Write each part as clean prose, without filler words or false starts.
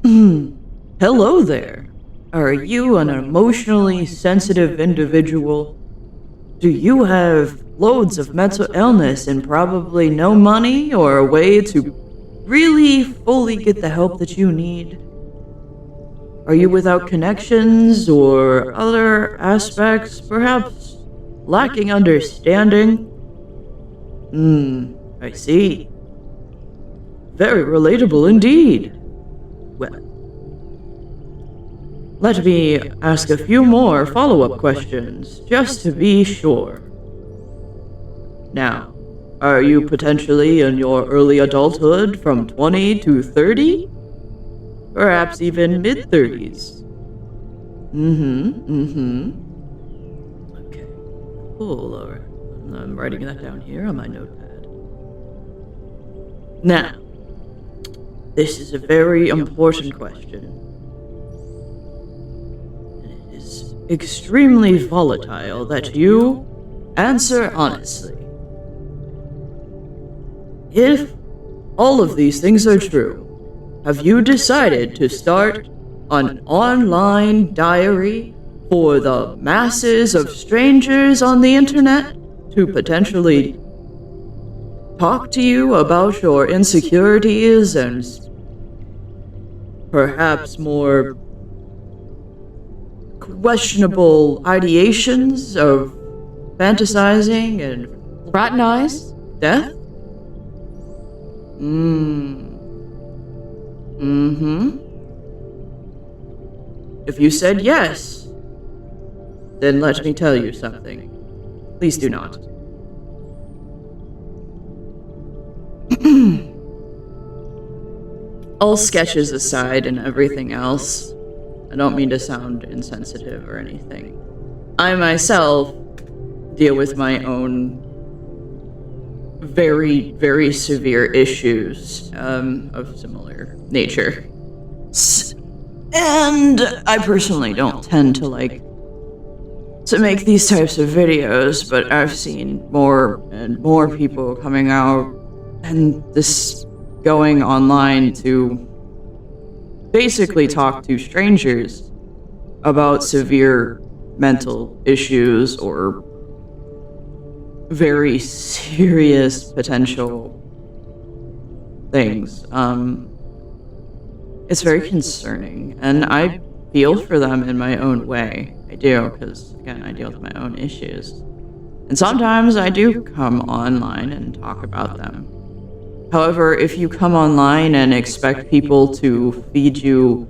Hello there. Are you an emotionally sensitive individual? Do you have loads of mental illness and probably no money or a way to really fully get the help that you need? Are you without connections or other aspects, perhaps lacking understanding? I see. Very relatable indeed. Well, let me ask a few more follow-up questions, just to be sure. Now, are you potentially in your early adulthood from 20 to 30? Perhaps even mid-30s? Okay, cool, alright. I'm writing that down here on my notepad. Now, this is a very important question. It is extremely volatile that you answer honestly. If all of these things are true, have you decided to start an online diary for the masses of strangers on the internet to potentially talk to you about your insecurities and perhaps more questionable ideations of fantasizing and fraternize death? If you said yes, then let me tell you something. Please do not. All sketches aside and everything else, I don't mean to sound insensitive or anything. I myself deal with my own very, very severe issues of similar nature. And I personally don't tend to like to make these types of videos, but I've seen more and more people coming out and this going online to basically talk to strangers about severe mental issues or very serious potential things. It's very concerning, and I feel for them in my own way. I do, because, again, I deal with my own issues. And sometimes I do come online and talk about them. However, if you come online and expect people to feed you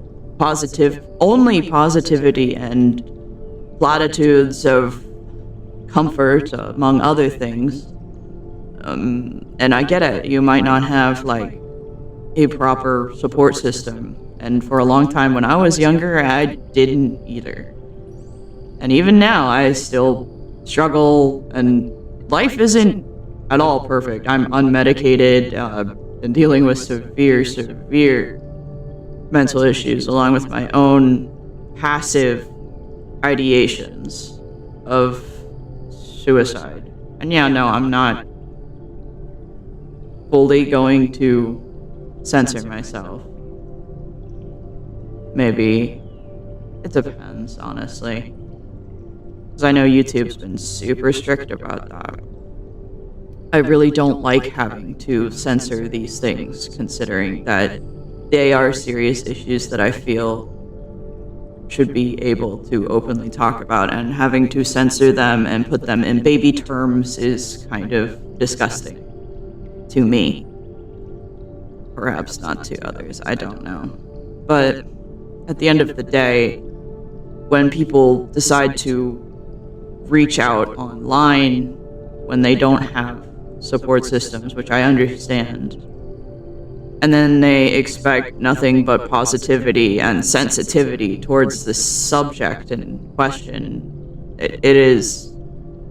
only positivity and platitudes of comfort, among other things, and I get it, you might not have, like, a proper support system. And for a long time when I was younger, I didn't either. And even now, I still struggle, and life isn't at all perfect. I'm unmedicated and dealing with severe mental issues, along with my own passive ideations of suicide. And yeah, no, I'm not fully going to censor myself. Maybe. It depends, honestly. Because I know YouTube's been super strict about that. I really don't like having to censor these things, considering that they are serious issues that I feel should be able to openly talk about, and having to censor them and put them in baby terms is kind of disgusting to me. Perhaps not to others, I don't know. But at the end of the day, when people decide to reach out online when they don't have support systems, which I understand, and then they expect nothing but positivity and sensitivity towards the subject in question, it is,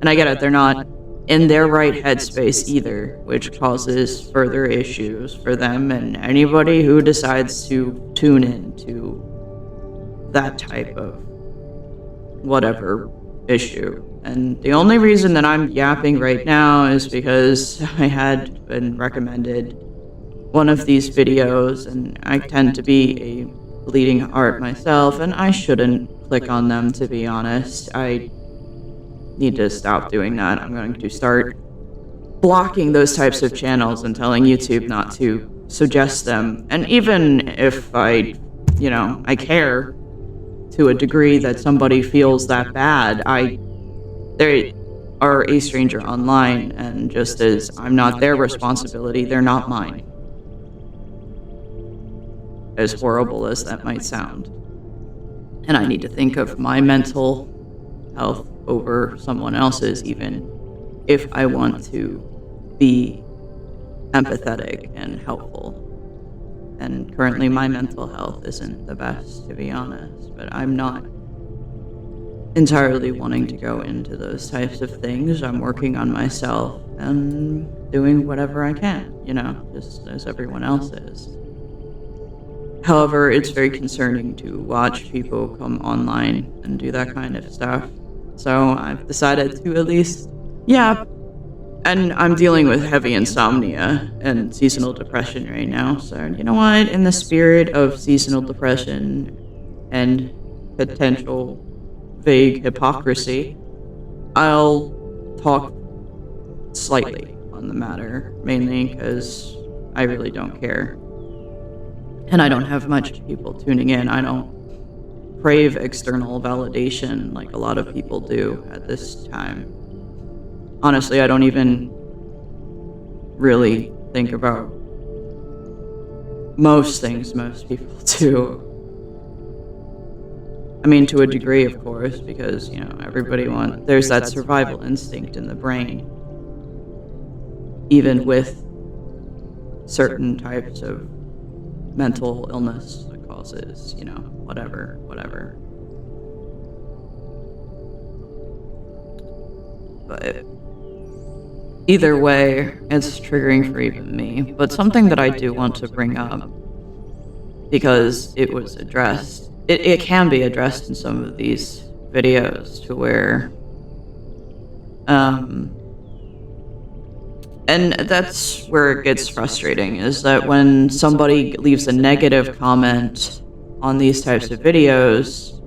and I get it, they're not in their right headspace either, which causes further issues for them and anybody who decides to tune in to that type of whatever issue. And the only reason that I'm yapping right now is because I had been recommended one of these videos, and I tend to be a bleeding heart myself, and I shouldn't click on them, to be honest. I need to stop doing that. I'm going to start blocking those types of channels and telling YouTube not to suggest them. And even if I care to a degree that somebody feels that bad, they are a stranger online, and just as I'm not their responsibility, they're not mine. As horrible as that might sound. And I need to think of my mental health over someone else's, even if I want to be empathetic and helpful. And currently my mental health isn't the best, to be honest, but I'm not entirely wanting to go into those types of things. I'm working on myself and doing whatever I can, just as everyone else is. However, it's very concerning to watch people come online and do that kind of stuff. So I've decided to at least, and I'm dealing with heavy insomnia and seasonal depression right now. So you know what? In the spirit of seasonal depression and potential vague hypocrisy, I'll talk slightly on the matter, mainly because I really don't care. And I don't have much people tuning in. I don't crave external validation like a lot of people do at this time. Honestly, I don't even really think about most things most people do. I mean, to a degree, of course, because, there's that survival instinct in the brain. Even with certain types of mental illness that causes, whatever. But either way, it's triggering for even me. But something that I do want to bring up, because it was addressed, it can be addressed in some of these videos to where, and that's where it gets frustrating, is that when somebody leaves a negative comment on these types of videos,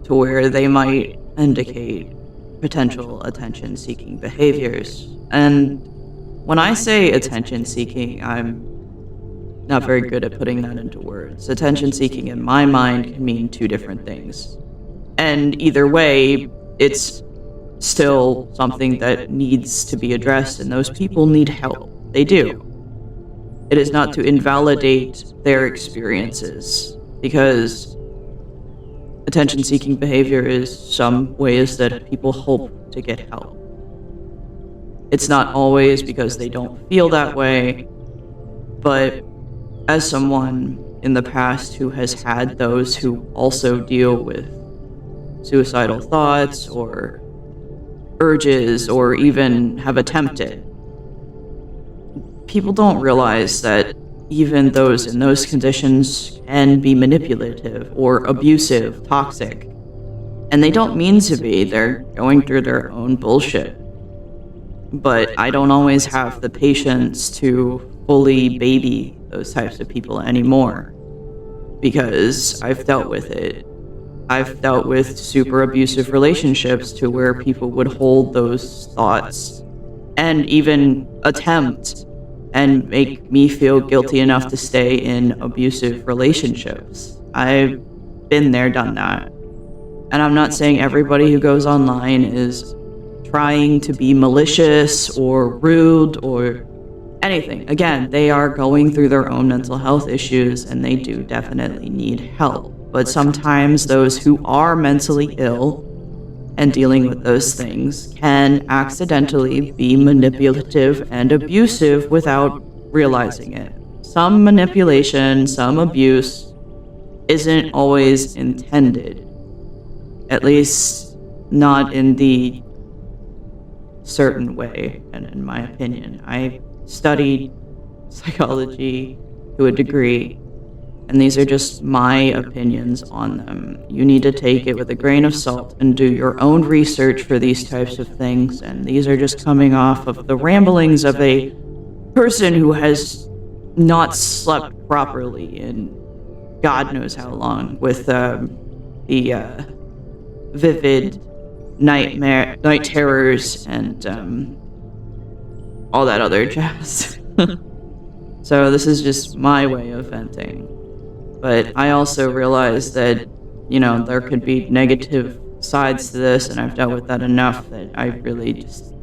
to where they might indicate potential attention-seeking behaviors. And when I say attention-seeking, I'm not very good at putting that into words. Attention-seeking in my mind can mean two different things. And either way, it's still something that needs to be addressed, and those people need help. They do. It is not to invalidate their experiences, because attention-seeking behavior is some ways that people hope to get help. It's not always because they don't feel that way, but as someone in the past who has had those who also deal with suicidal thoughts or urges, or even have attempted, people don't realize that even those in those conditions can be manipulative or abusive, toxic. And they don't mean to be. They're going through their own bullshit. But I don't always have the patience to fully baby those types of people anymore, because I've dealt with it. I've dealt with super abusive relationships to where people would hold those thoughts and even attempt and make me feel guilty enough to stay in abusive relationships. I've been there, done that. And I'm not saying everybody who goes online is trying to be malicious or rude or anything. Again, they are going through their own mental health issues, and they do definitely need help. But sometimes those who are mentally ill and dealing with those things can accidentally be manipulative and abusive without realizing it. Some manipulation, some abuse isn't always intended. At least not in the certain way, and in my opinion. I studied psychology to a degree, and these are just my opinions on them. You need to take it with a grain of salt and do your own research for these types of things, and these are just coming off of the ramblings of a person who has not slept properly in God knows how long with the vivid night terrors, and all that other jazz. So this is just my way of venting. But I also realize that, there could be negative sides to this, and I've dealt with that enough that I really just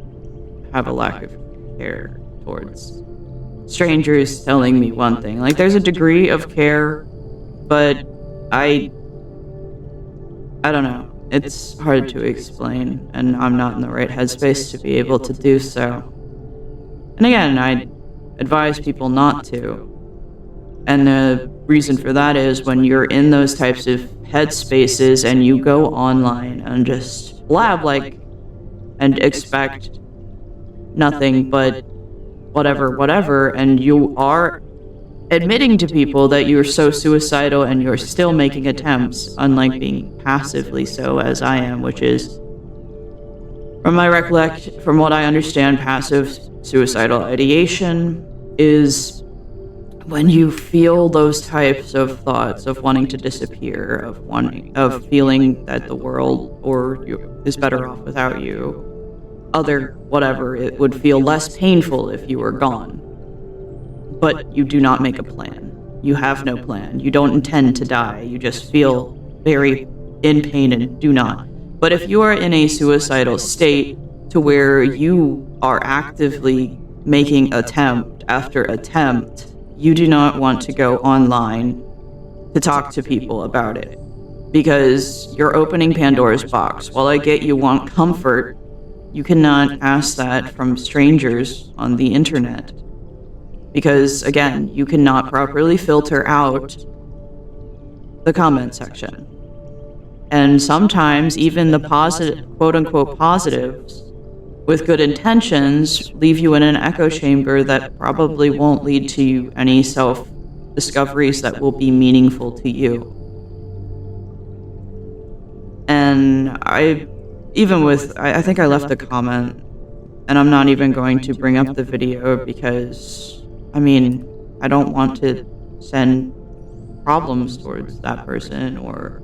have a lack of care towards strangers telling me one thing. Like, there's a degree of care, but I don't know. It's hard to explain, and I'm not in the right headspace to be able to do so. And again, I advise people not to. And the reason for that is when you're in those types of headspaces and you go online and just blab and expect nothing but whatever, and you are admitting to people that you're so suicidal and you're still making attempts, unlike being passively so as I am, which is, from what I understand, passive suicidal ideation is when you feel those types of thoughts of wanting to disappear, of feeling that the world is better off without you, it would feel less painful if you were gone. But you do not make a plan. You have no plan. You don't intend to die. You just feel very in pain and do not. But if you are in a suicidal state to where you are actively making attempt after attempt, you do not want to go online to talk to people about it, because you're opening Pandora's box. While I get you want comfort, you cannot ask that from strangers on the internet. Because, again, you cannot properly filter out the comment section. And sometimes even the quote-unquote positives, with good intentions, leave you in an echo chamber that probably won't lead to any self-discoveries that will be meaningful to you. And I think I left a comment, and I'm not even going to bring up the video because, I don't want to send problems towards that person or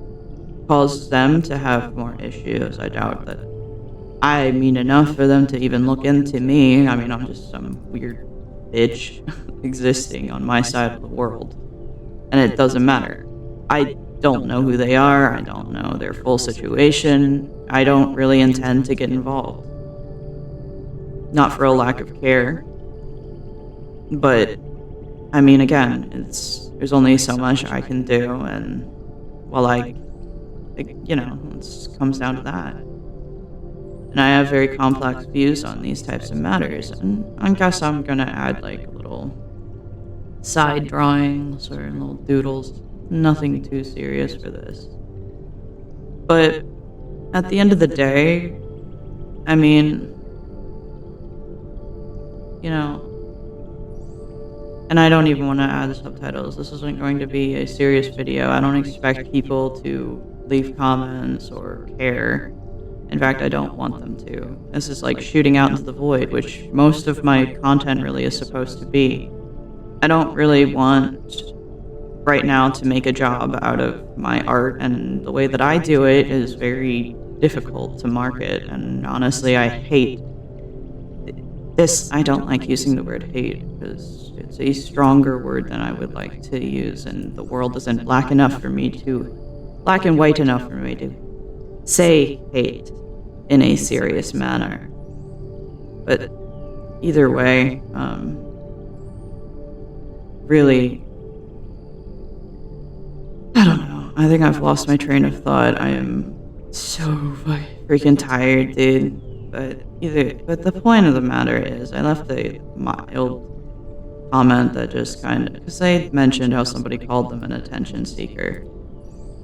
cause them to have more issues. I doubt that I mean enough for them to even look into me. I'm just some weird bitch existing on my side of the world. And it doesn't matter. I don't know who they are. I don't know their full situation. I don't really intend to get involved. Not for a lack of care. But, again, there's only so much I can do, and it comes down to that. And I have very complex views on these types of matters, and I guess I'm gonna add little side drawings or little doodles. Nothing too serious for this. But at the end of the day, and I don't even want to add subtitles. This isn't going to be a serious video. I don't expect people to leave comments or care. In fact, I don't want them to. This is like shooting out into the void, which most of my content really is supposed to be. I don't really want right now to make a job out of my art, and the way that I do it is very difficult to market, and honestly, I hate this. I don't like using the word hate because it's a stronger word than I would like to use, and the world isn't black and white enough for me to say hate in a serious manner. But either way, really, I don't know. I think I've lost my train of thought. I am so freaking tired, dude. But the point of the matter is, I left a mild comment that just because they mentioned how somebody called them an attention seeker.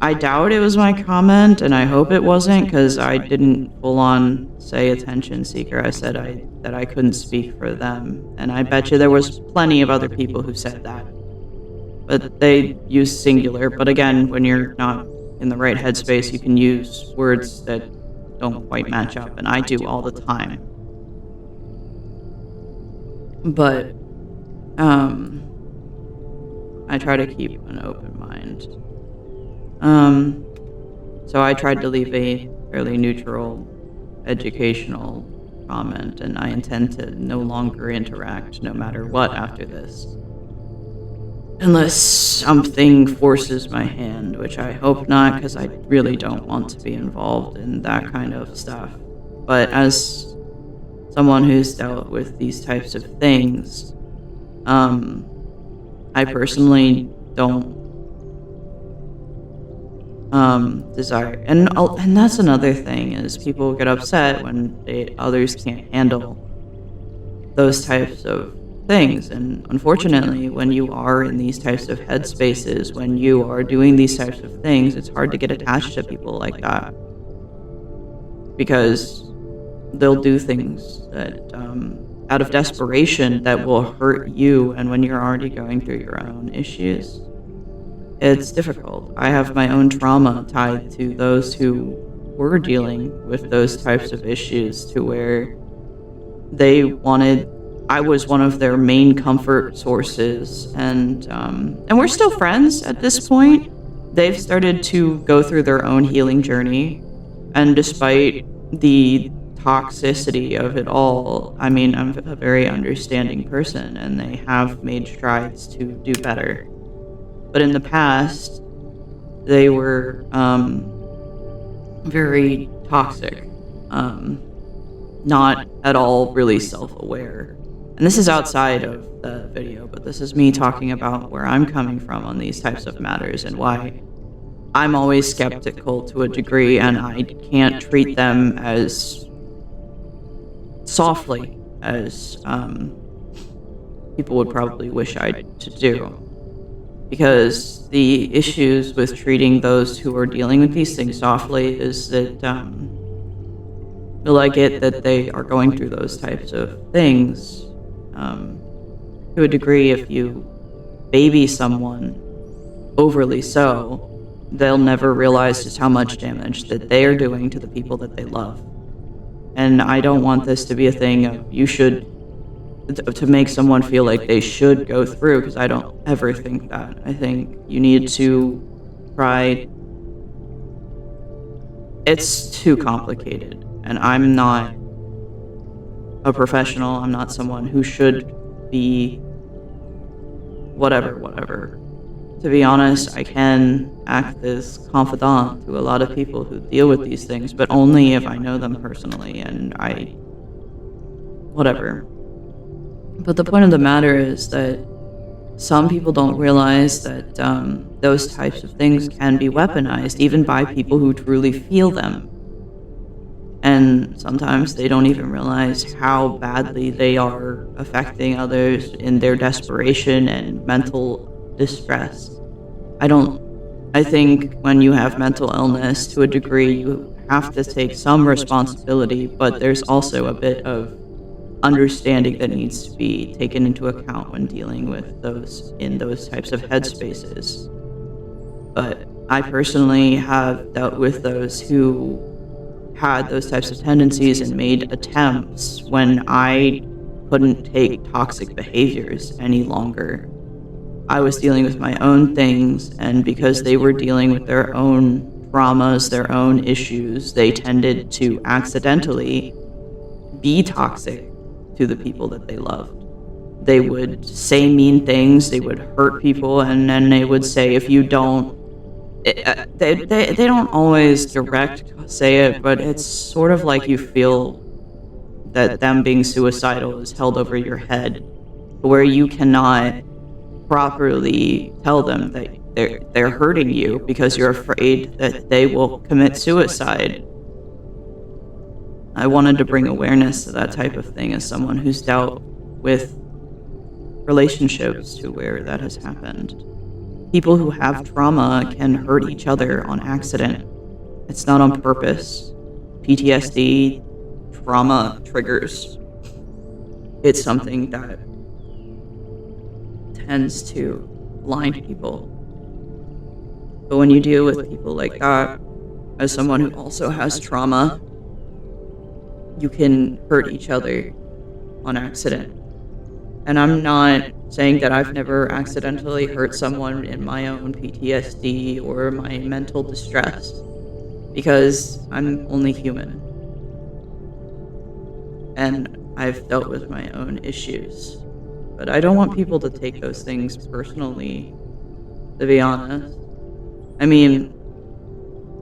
I doubt it was my comment, and I hope it wasn't, because I didn't full-on say attention seeker. I said that I couldn't speak for them, and I bet you there was plenty of other people who said that. But they use singular, but again, when you're not in the right headspace, you can use words that don't quite match up, and I do all the time. But I try to keep an open mind. point. Um, so I tried to leave a fairly neutral, educational comment, and I intend to no longer interact no matter what after this. Unless something forces my hand, which I hope not, because I really don't want to be involved in that kind of stuff. But as someone who's dealt with these types of things, I personally don't desire, and that's another thing is people get upset when others can't handle those types of things. And unfortunately, when you are in these types of headspaces, when you are doing these types of things, it's hard to get attached to people like that because they'll do things that out of desperation that will hurt you, and when you're already going through your own issues, it's difficult. I have my own trauma tied to those who were dealing with those types of issues, to where they wanted, I was one of their main comfort sources, and we're still friends at this point. They've started to go through their own healing journey, and despite the toxicity of it all, I mean, I'm a very understanding person, and they have made strides to do better. But in the past, they were very toxic, not at all really self-aware. And this is outside of the video, but this is me talking about where I'm coming from on these types of matters and why I'm always skeptical to a degree, and I can't treat them as softly as people would probably wish I to do. Because the issues with treating those who are dealing with these things softly is that, well, I get that they are going through those types of things. To a degree, if you baby someone overly so, they'll never realize just how much damage that they are doing to the people that they love. And I don't want this to be a thing of you should, to make someone feel like they should go through, because I don't ever think that. I think you need to try. It's too complicated, and I'm not a professional. I'm not someone who should be whatever. To be honest, I can act as confidant to a lot of people who deal with these things, but only if I know them personally, and whatever. But the point of the matter is that some people don't realize that those types of things can be weaponized, even by people who truly feel them. And sometimes they don't even realize how badly they are affecting others in their desperation and mental distress. I think when you have mental illness, to a degree, you have to take some responsibility, but there's also a bit of understanding that needs to be taken into account when dealing with those in those types of headspaces. But I personally have dealt with those who had those types of tendencies and made attempts when I couldn't take toxic behaviors any longer. I was dealing with my own things, and because they were dealing with their own traumas, their own issues, they tended to accidentally be toxic to the people that they loved. They would say mean things, they would hurt people, and then they would say, if you don't, they don't always direct say it, but it's sort of like you feel that them being suicidal is held over your head, where you cannot properly tell them that they're hurting you because you're afraid that they will commit suicide. I wanted to bring awareness to that type of thing as someone who's dealt with relationships to where that has happened. People who have trauma can hurt each other on accident. It's not on purpose. PTSD, trauma triggers. It's something that tends to blind people. But when you deal with people like that, as someone who also has trauma, you can hurt each other on accident. And I'm not saying that I've never accidentally hurt someone in my own PTSD or my mental distress because I'm only human and I've dealt with my own issues. But I don't want people to take those things personally, to be honest. I mean,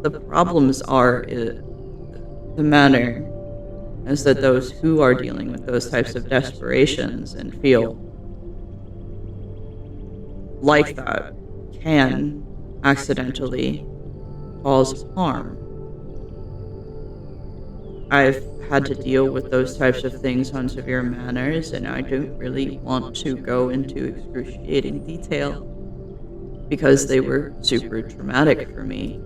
the problems are the manner is that those who are dealing with those types of desperations and feel like that can accidentally cause harm. I've had to deal with those types of things on severe manners, and I don't really want to go into excruciating detail because they were super traumatic for me,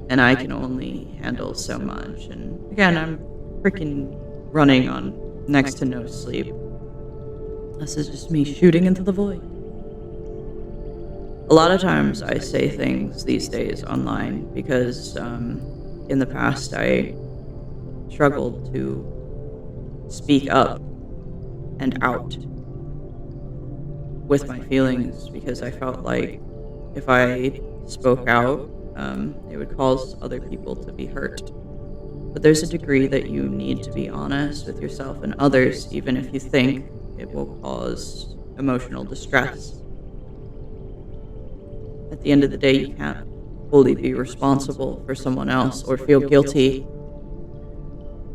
and I can only handle so much. And again, I'm freaking running on next to no sleep. This is just me shooting into the void. A lot of times I say things these days online because in the past I struggled to speak up and out with my feelings because I felt like if I spoke out, it would cause other people to be hurt. But there's a degree that you need to be honest with yourself and others, even if you think it will cause emotional distress. At the end of the day, you can't fully be responsible for someone else or feel guilty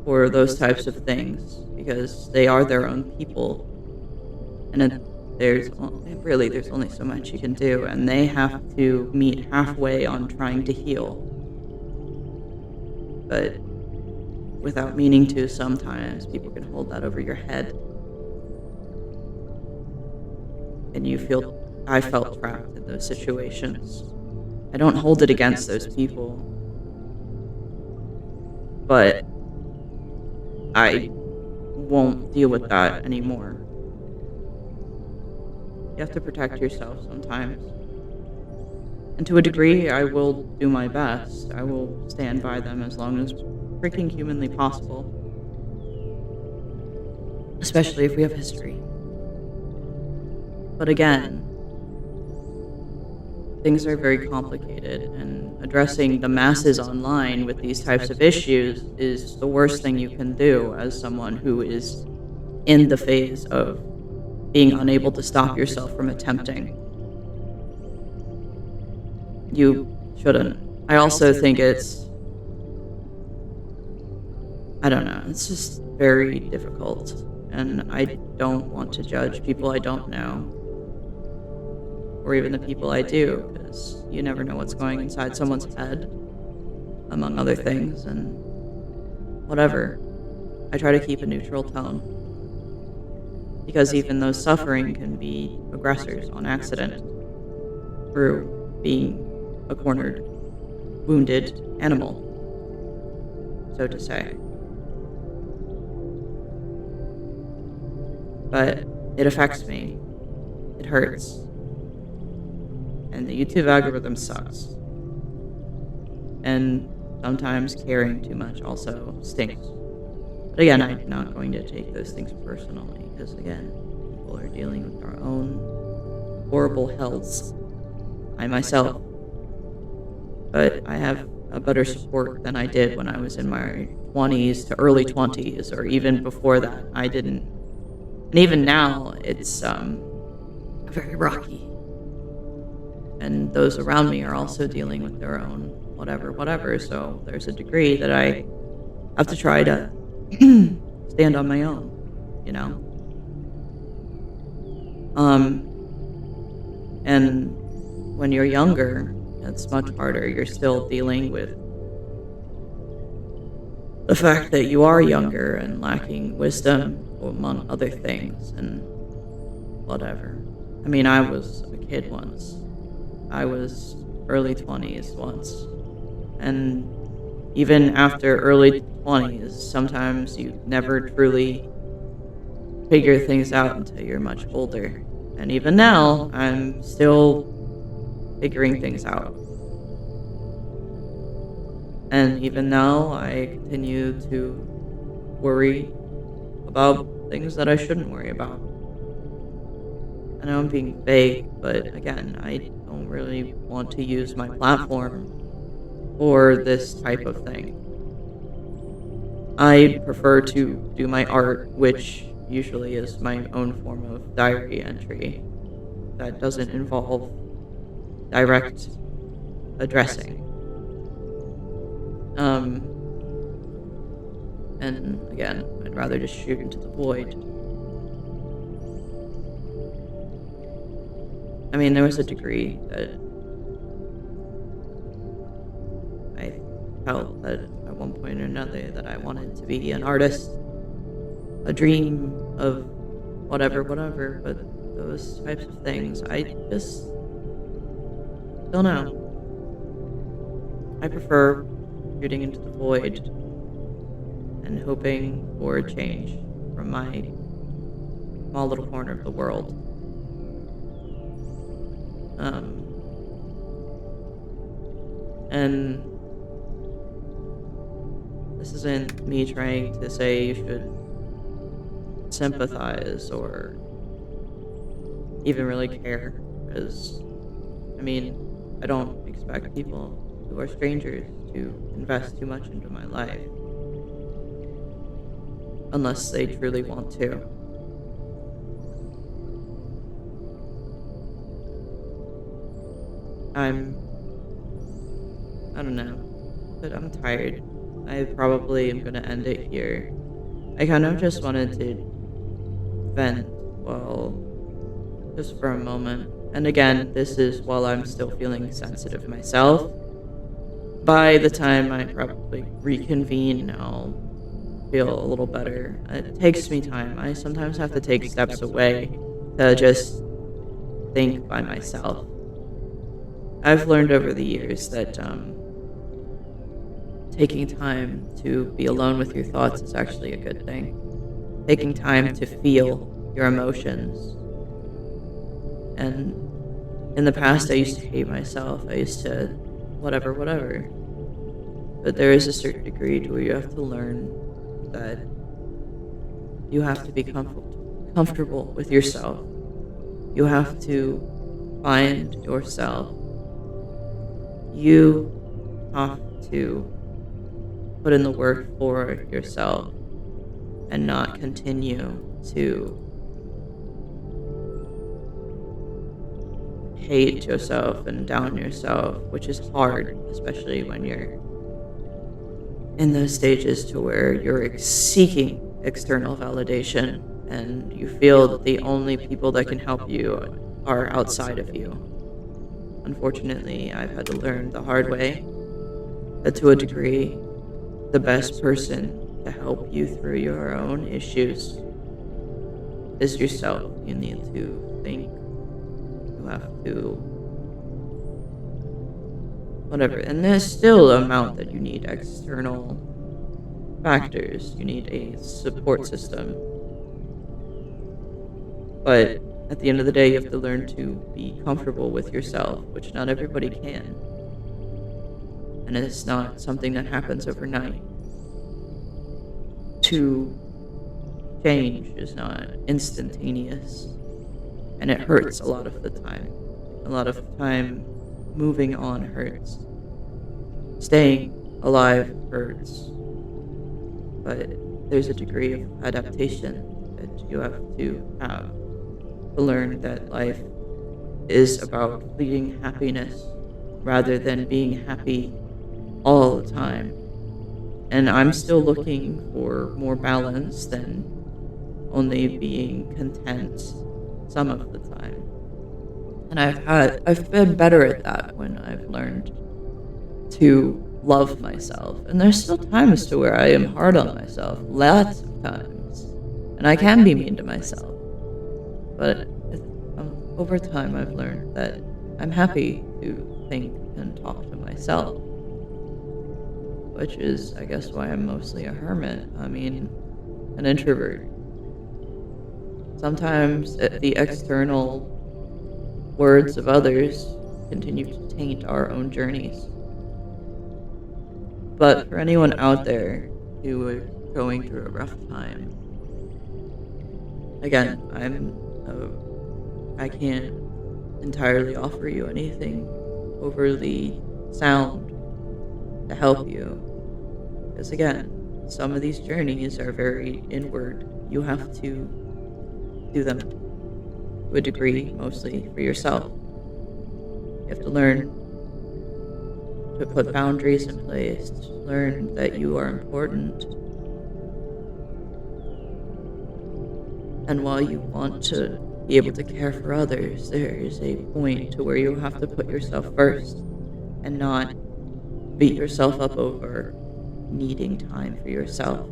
for those types of things because they are their own people. And there's only so much you can do, and they have to meet halfway on trying to heal. But without meaning to, sometimes people can hold that over your head. And I felt trapped in those situations. I don't hold it against those people, but I won't deal with that anymore. You have to protect yourself sometimes. And to a degree, I will do my best. I will stand by them as long as freaking humanly possible. Especially if we have history. But again, things are very complicated, and addressing the masses online with these types of issues is the worst thing you can do as someone who is in the phase of being unable to stop yourself from attempting. You shouldn't. I also think I don't know, it's just very difficult, and I don't want to judge people I don't know, or even the people I do, because you never know what's going inside someone's head, among other things, and whatever. I try to keep a neutral tone, because even though suffering can be aggressors on accident through being a cornered, wounded animal, so to say. But it affects me. It hurts. And the YouTube algorithm sucks. And sometimes caring too much also stinks. But again, I'm not going to take those things personally, because again, people are dealing with their own horrible hells. I myself. But I have a better support than I did when I was in my 20s to early 20s, or even before that. I didn't. And even now, it's very rocky. And those around me are also dealing with their own whatever. So there's a degree that I have to try to stand on my own, you know? And when you're younger, it's much harder. You're still dealing with the fact that you are younger and lacking wisdom, among other things, and whatever. I mean, I was a kid once. I was early 20s once. And even after early 20s, sometimes you never truly figure things out until you're much older. And even now, I'm still figuring things out. And even now, I continue to worry about things that I shouldn't worry about. I know I'm being vague, but again, I don't really want to use my platform for this type of thing. I prefer to do my art, which usually is my own form of diary entry that doesn't involve direct addressing. Um, and again, I'd rather just shoot into the void. I mean, there was a degree that I felt that at one point or another that I wanted to be an artist, a dream of whatever, but those types of things, I just don't know. I prefer shooting into the void and hoping for a change from my small little corner of the world. And this isn't me trying to say you should sympathize or even really care, because, I mean, I don't expect people who are strangers to invest too much into my life unless they truly want to. I don't know, but I'm tired. I probably am gonna end it here. I kind of just wanted to vent, well, just for a moment. And again, this is while I'm still feeling sensitive myself. By the time I probably reconvene, I'll feel a little better. It takes me time. I sometimes have to take steps away to just think by myself. I've learned over the years that taking time to be alone with your thoughts is actually a good thing. Taking time to feel your emotions. And in the past, I used to hate myself. I used to whatever. But there is a certain degree to where you have to learn that you have to be comfortable with yourself. You have to find yourself. You have to put in the work for yourself and not continue to hate yourself and down yourself, which is hard, especially when you're in those stages to where you're seeking external validation and you feel that the only people that can help you are outside of you. Unfortunately, I've had to learn the hard way that to a degree, the best person to help you through your own issues is yourself. You need to think. You have to whatever. And there's still an amount that you need external factors. You need a support system. But at the end of the day, you have to learn to be comfortable with yourself, which not everybody can. And it's not something that happens overnight. To change is not instantaneous. And it hurts a lot of the time. A lot of the time, moving on hurts. Staying alive hurts. But there's a degree of adaptation that you have to learn that life is about fleeting happiness rather than being happy all the time. And I'm still looking for more balance than only being content some of the time. And I've been better at that when I've learned to love myself. And there's still times to where I am hard on myself, lots of times. And I can be mean to myself. But over time, I've learned that I'm happy to think and talk to myself. Which is, I guess, why I'm mostly a hermit. I mean, an introvert. Sometimes the external words of others continue to taint our own journeys. But for anyone out there who is going through a rough time, again, I'm a I can't entirely offer you anything over the sound to help you. Because again, some of these journeys are very inward. You have to do them to a degree, mostly for yourself. You have to learn to put boundaries in place, to learn that you are important. And while you want to be able to care for others, there is a point to where you have to put yourself first and not beat yourself up over needing time for yourself.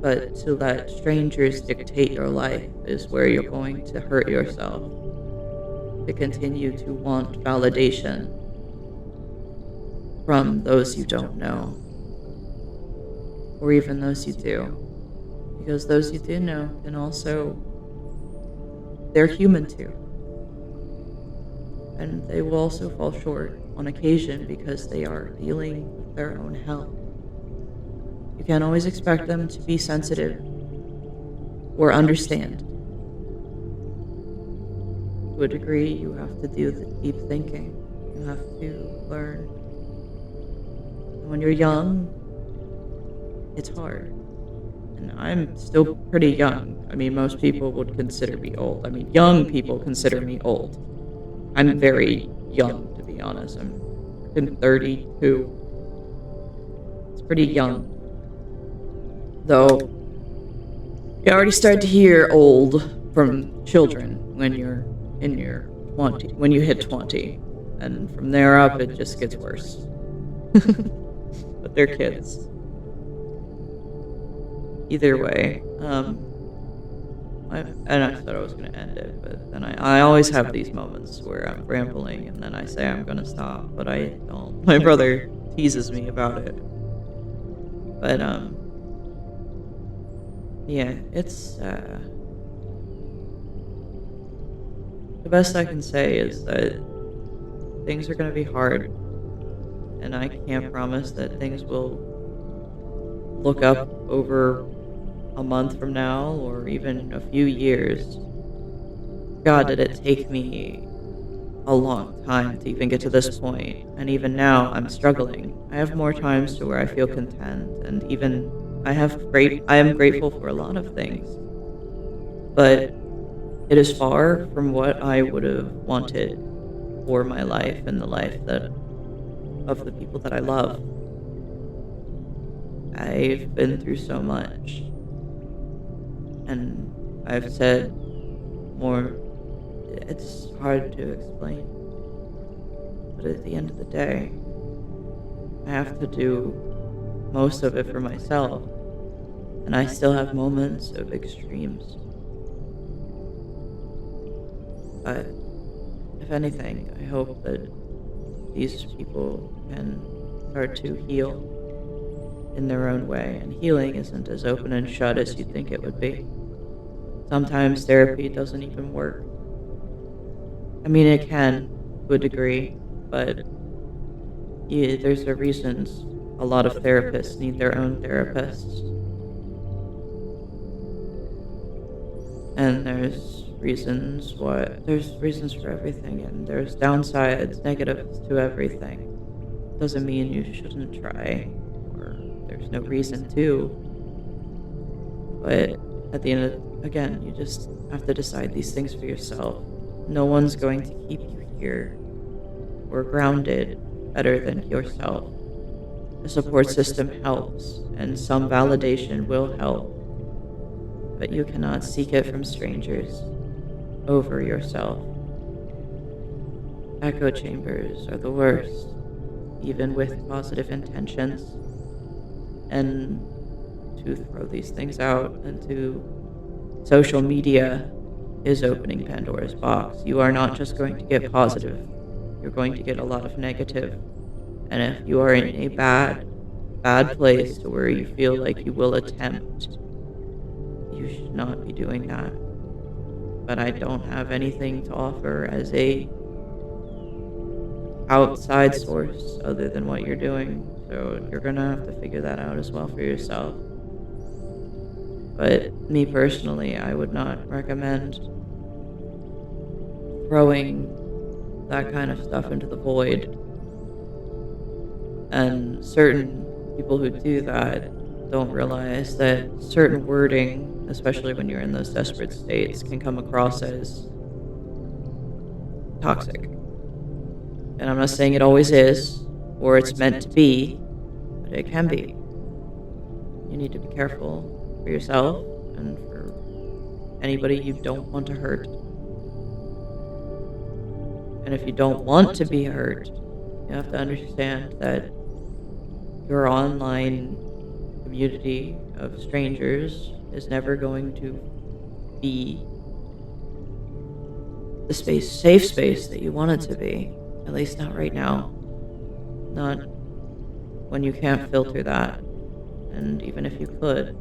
But to let strangers dictate your life is where you're going to hurt yourself. To continue to want validation from those you don't know, or even those you do. Because those you do know can also, they're human too. And they will also fall short on occasion because they are dealing with their own hell. You can't always expect them to be sensitive or understand. To a degree, you have to do the deep thinking. You have to learn. And when you're young, it's hard. And I'm still pretty young. I mean, most people would consider me old. I mean, young people consider me old. I'm very young, to be honest. I'm freaking 32. It's pretty young. Though, you already start to hear old from children when you're in your 20, when you hit 20. And from there up, it just gets worse. But they're kids. Either way, I thought I was going to end it, but then I always have these moments where I'm rambling and then I say I'm going to stop, but I don't. My brother teases me about it. But, yeah, it's, the best I can say is that things are going to be hard, and I can't promise that things will look up over a month from now or even a few years. God, did it take me a long time to even get to this point, and even now I'm struggling. I have more times to where I feel content, and even I am grateful for a lot of things. But it is far from what I would have wanted for my life and the life that of the people that I love. I've been through so much. And I've said more, it's hard to explain. But at the end of the day, I have to do most of it for myself. And I still have moments of extremes. But if anything, I hope that these people can start to heal in their own way. And healing isn't as open and shut as you think it would be. Sometimes therapy doesn't even work. I mean, it can to a degree, but yeah, there's a reasons a lot of therapists need their own therapists. And there's reasons for everything, and there's downsides, negatives to everything. Doesn't mean you shouldn't try, or there's no reason to. But at the end of, again, you just have to decide these things for yourself. No one's going to keep you here or grounded better than yourself. The support system helps, and some validation will help, but you cannot seek it from strangers over yourself. Echo chambers are the worst, even with positive intentions. And to throw these things out into social media is opening Pandora's box. You are not just going to get positive, you're going to get a lot of negative. And if you are in a bad place to where you feel like you will attempt, you should not be doing that. But I don't have anything to offer as a outside source other than what you're doing. So you're gonna have to figure that out as well for yourself. But me personally, I would not recommend throwing that kind of stuff into the void. And certain people who do that don't realize that certain wording, especially when you're in those desperate states, can come across as toxic. And I'm not saying it always is, or it's meant to be, but it can be. You need to be careful for yourself and for anybody you don't want to hurt. And if you don't want to be hurt, you have to understand that your online community of strangers is never going to be the safe space that you want it to be. At least not right now. Not when you can't filter that. And even if you could,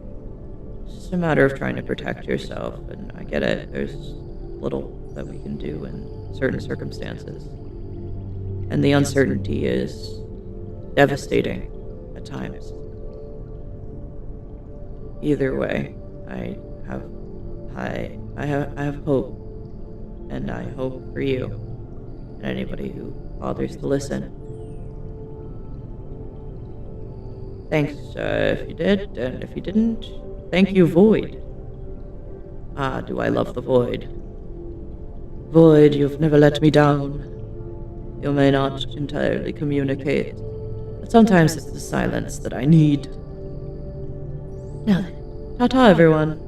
it's just a matter of trying to protect yourself. And I get it, there's little that we can do in certain circumstances. And the uncertainty is devastating at times. Either way, I have hope, and I hope for you and anybody who bothers to listen. Thanks if you did, and if you didn't, thank you, Void. Ah, do I love the Void. Void, you've never let me down. You may not entirely communicate, but sometimes it's the silence that I need. Now then, ta-ta, everyone.